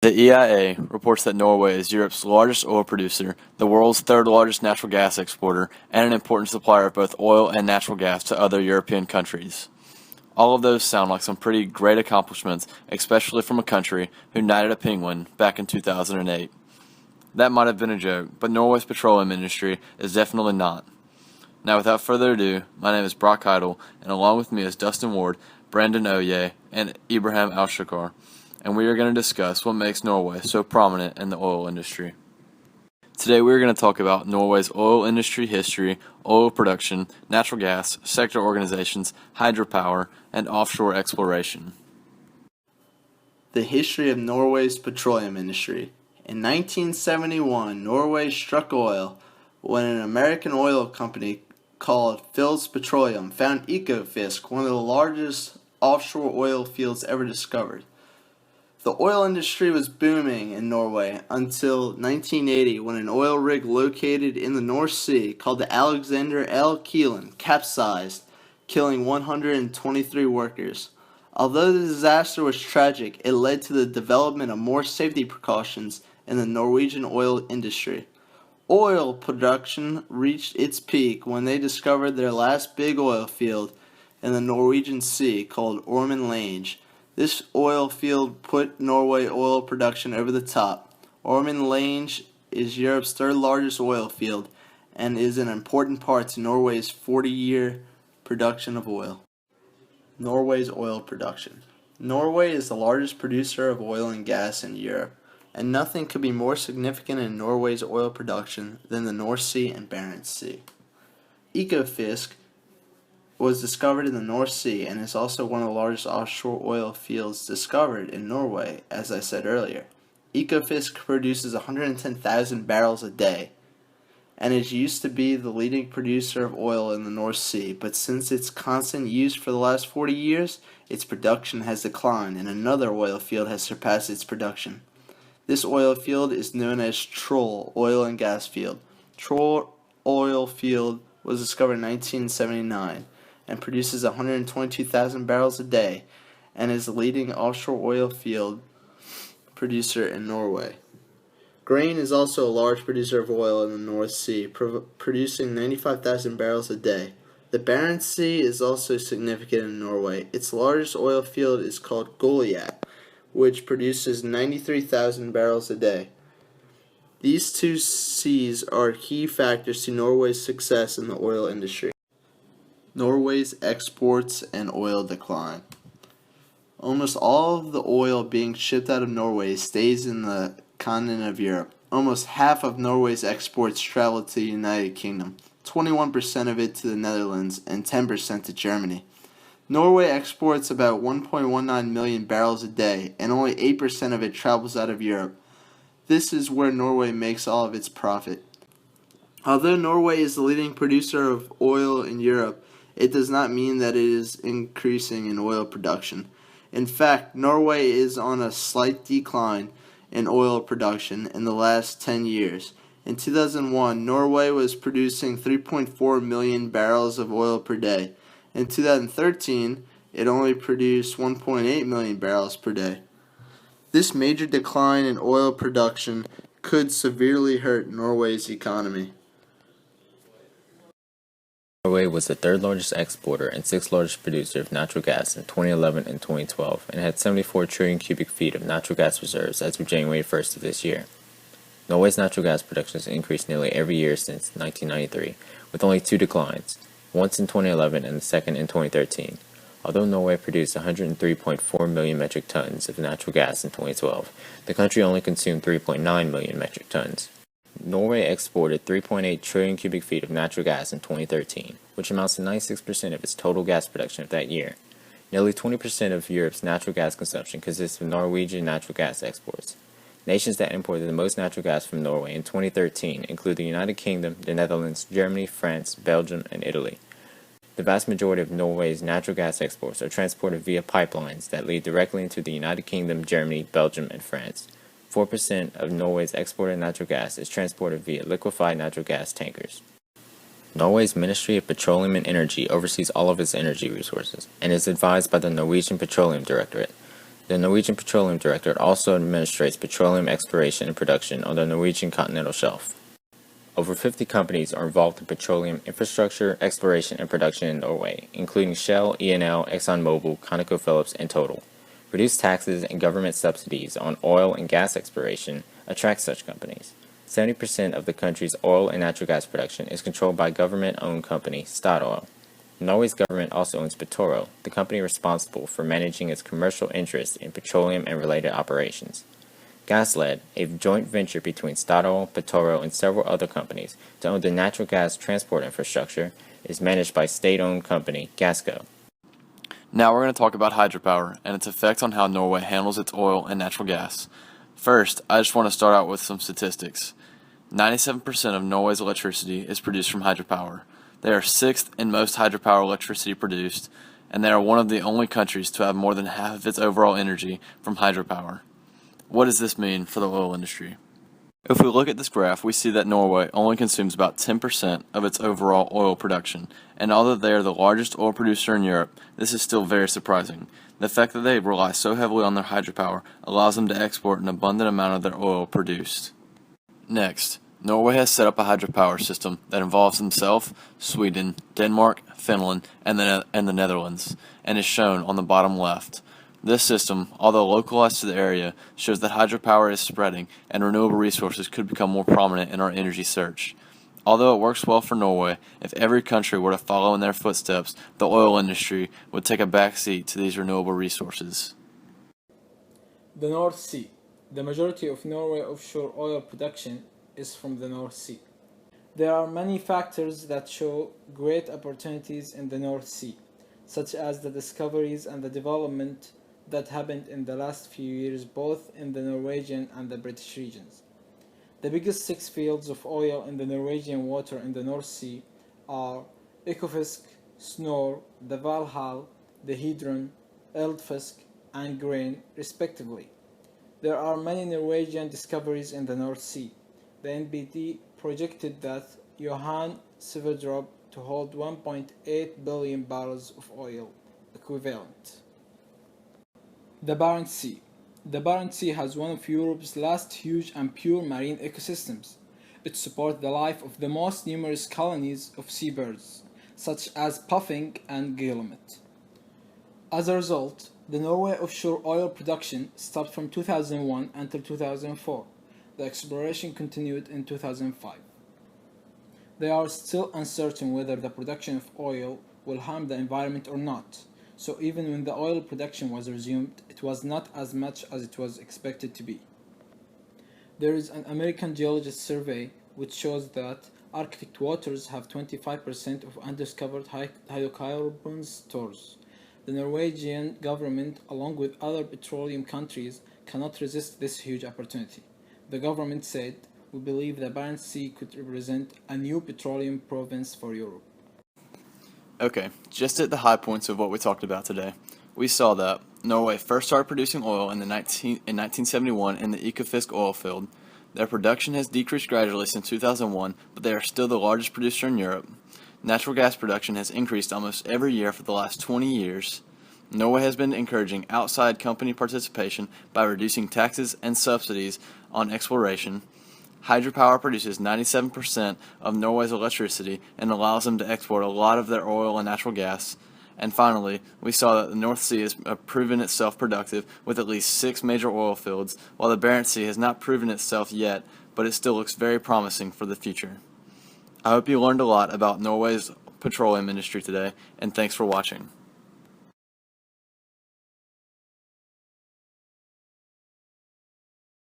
The EIA reports that Norway is Europe's largest oil producer, the world's third largest natural gas exporter, and an important supplier of both oil and natural gas to other European countries. All of those sound like some pretty great accomplishments, especially from a country who knighted a penguin back in 2008. That might have been a joke, but Norway's petroleum industry is definitely not. Now, without further ado, my name is Brock Heidel, and along with me is Dustin Ward, Brandon Oye, and Ibrahim Al-Shakar, and we are going to discuss what makes Norway so prominent in the oil industry. Today we are going to talk about Norway's oil industry history, oil production, natural gas, sector organizations, hydropower, and offshore exploration. The history of Norway's petroleum industry. In 1971, Norway struck oil when an American oil company called Phillips Petroleum found Ekofisk, one of the largest offshore oil fields ever discovered. The oil industry was booming in Norway until 1980 when an oil rig located in the North Sea called the Alexander L. Kielland capsized, killing 123 workers. Although the disaster was tragic, it led to the development of more safety precautions in the Norwegian oil industry. Oil production reached its peak when they discovered their last big oil field in the Norwegian Sea called Ormen Lange. This oil field put Norway oil production over the top. Ormen Lange is Europe's third largest oil field and is an important part to Norway's 40-year production of oil. Norway's oil production. Norway is the largest producer of oil and gas in Europe, and nothing could be more significant in Norway's oil production than the North Sea and Barents Sea. Ekofisk was discovered in the North Sea and is also one of the largest offshore oil fields discovered in Norway, as I said earlier. Ekofisk produces 110,000 barrels a day and is used to be the leading producer of oil in the North Sea, but since its constant use for the last 40 years, its production has declined and another oil field has surpassed its production. This oil field is known as Troll Oil and Gas Field. Troll Oil Field was discovered in 1979 and produces 122,000 barrels a day and is the leading offshore oil field producer in Norway. Grain is also a large producer of oil in the North Sea, producing 95,000 barrels a day. The Barents Sea is also significant in Norway. Its largest oil field is called Goliat, which produces 93,000 barrels a day. These two seas are key factors to Norway's success in the oil industry. Norway's exports and oil decline. Almost all of the oil being shipped out of Norway stays in the continent of Europe. Almost half of Norway's exports travel to the United Kingdom, 21% of it to the Netherlands, and 10% to Germany. Norway exports about 1.19 million barrels a day, and only 8% of it travels out of Europe. This is where Norway makes all of its profit. Although Norway is the leading producer of oil in Europe, it does not mean that it is increasing in oil production. In fact, Norway is on a slight decline in oil production in the last 10 years. In 2001, Norway was producing 3.4 million barrels of oil per day. In 2013, it only produced 1.8 million barrels per day. This major decline in oil production could severely hurt Norway's economy. Norway was the third largest exporter and sixth largest producer of natural gas in 2011 and 2012 and had 74 trillion cubic feet of natural gas reserves as of January 1st of this year. Norway's natural gas production has increased nearly every year since 1993, with only two declines, once in 2011 and the second in 2013. Although Norway produced 103.4 million metric tons of natural gas in 2012, the country only consumed 3.9 million metric tons. Norway exported 3.8 trillion cubic feet of natural gas in 2013, which amounts to 96% of its total gas production of that year. Nearly 20% of Europe's natural gas consumption consists of Norwegian natural gas exports. Nations that imported the most natural gas from Norway in 2013 include the United Kingdom, the Netherlands, Germany, France, Belgium, and Italy. The vast majority of Norway's natural gas exports are transported via pipelines that lead directly into the United Kingdom, Germany, Belgium, and France. 4% of Norway's exported natural gas is transported via liquefied natural gas tankers. Norway's Ministry of Petroleum and Energy oversees all of its energy resources and is advised by the Norwegian Petroleum Directorate. The Norwegian Petroleum Directorate also administrates petroleum exploration and production on the Norwegian continental shelf. Over 50 companies are involved in petroleum infrastructure, exploration, and production in Norway, including Shell, ENL, ExxonMobil, ConocoPhillips, and Total. Reduced taxes and government subsidies on oil and gas exploration attract such companies. 70% of the country's oil and natural gas production is controlled by government-owned company Statoil. Norway's government also owns Petroleum, the company responsible for managing its commercial interests in petroleum and related operations. Gassled, a joint venture between Statoil, Petroleum, and several other companies to own the natural gas transport infrastructure, is managed by state-owned company Gassco. Now we're going to talk about hydropower and its effect on how Norway handles its oil and natural gas. First, I just want to start out with some statistics. 97% of Norway's electricity is produced from hydropower. They are sixth in most hydropower electricity produced, and they are one of the only countries to have more than half of its overall energy from hydropower. What does this mean for the oil industry? If we look at this graph, we see that Norway only consumes about 10% of its overall oil production, and although they are the largest oil producer in Europe, this is still very surprising. The fact that they rely so heavily on their hydropower allows them to export an abundant amount of their oil produced. Next, Norway has set up a hydropower system that involves themselves, Sweden, Denmark, Finland, and the Netherlands, and is shown on the bottom left. This system, although localized to the area, shows that hydropower is spreading and renewable resources could become more prominent in our energy search. Although it works well for Norway, if every country were to follow in their footsteps, the oil industry would take a back seat to these renewable resources. The North Sea. The majority of Norway offshore oil production is from the North Sea. There are many factors that show great opportunities in the North Sea, such as the discoveries and the development that happened in the last few years both in the Norwegian and the British regions. The biggest 6 fields of oil in the Norwegian water in the North Sea are Ekofisk, Snor, the Valhall, the Hedron, Eldfisk, and Grain, respectively. There are many Norwegian discoveries in the North Sea. The NBD projected that Johan Sverdrup to hold 1.8 billion barrels of oil equivalent. The Barents Sea. The Barents Sea has one of Europe's last huge and pure marine ecosystems. It supports the life of the most numerous colonies of seabirds, such as puffin and guillemot. As a result, the Norway offshore oil production stopped from 2001 until 2004. The exploration continued in 2005. They are still uncertain whether the production of oil will harm the environment or not. So even when the oil production was resumed, it was not as much as it was expected to be. There is an American geologist survey which shows that Arctic waters have 25% of undiscovered hydrocarbon stores. The Norwegian government, along with other petroleum countries, cannot resist this huge opportunity. The government said, "We believe the Barents Sea could represent a new petroleum province for Europe." Okay, just at the high points of what we talked about today. We saw that Norway first started producing oil in 1971 in the Ekofisk oil field. Their production has decreased gradually since 2001, but they are still the largest producer in Europe. Natural gas production has increased almost every year for the last 20 years. Norway has been encouraging outside company participation by reducing taxes and subsidies on exploration. Hydropower produces 97% of Norway's electricity and allows them to export a lot of their oil and natural gas. And finally, we saw that the North Sea has proven itself productive with at least 6 major oil fields, while the Barents Sea has not proven itself yet, but it still looks very promising for the future. I hope you learned a lot about Norway's petroleum industry today, and thanks for watching.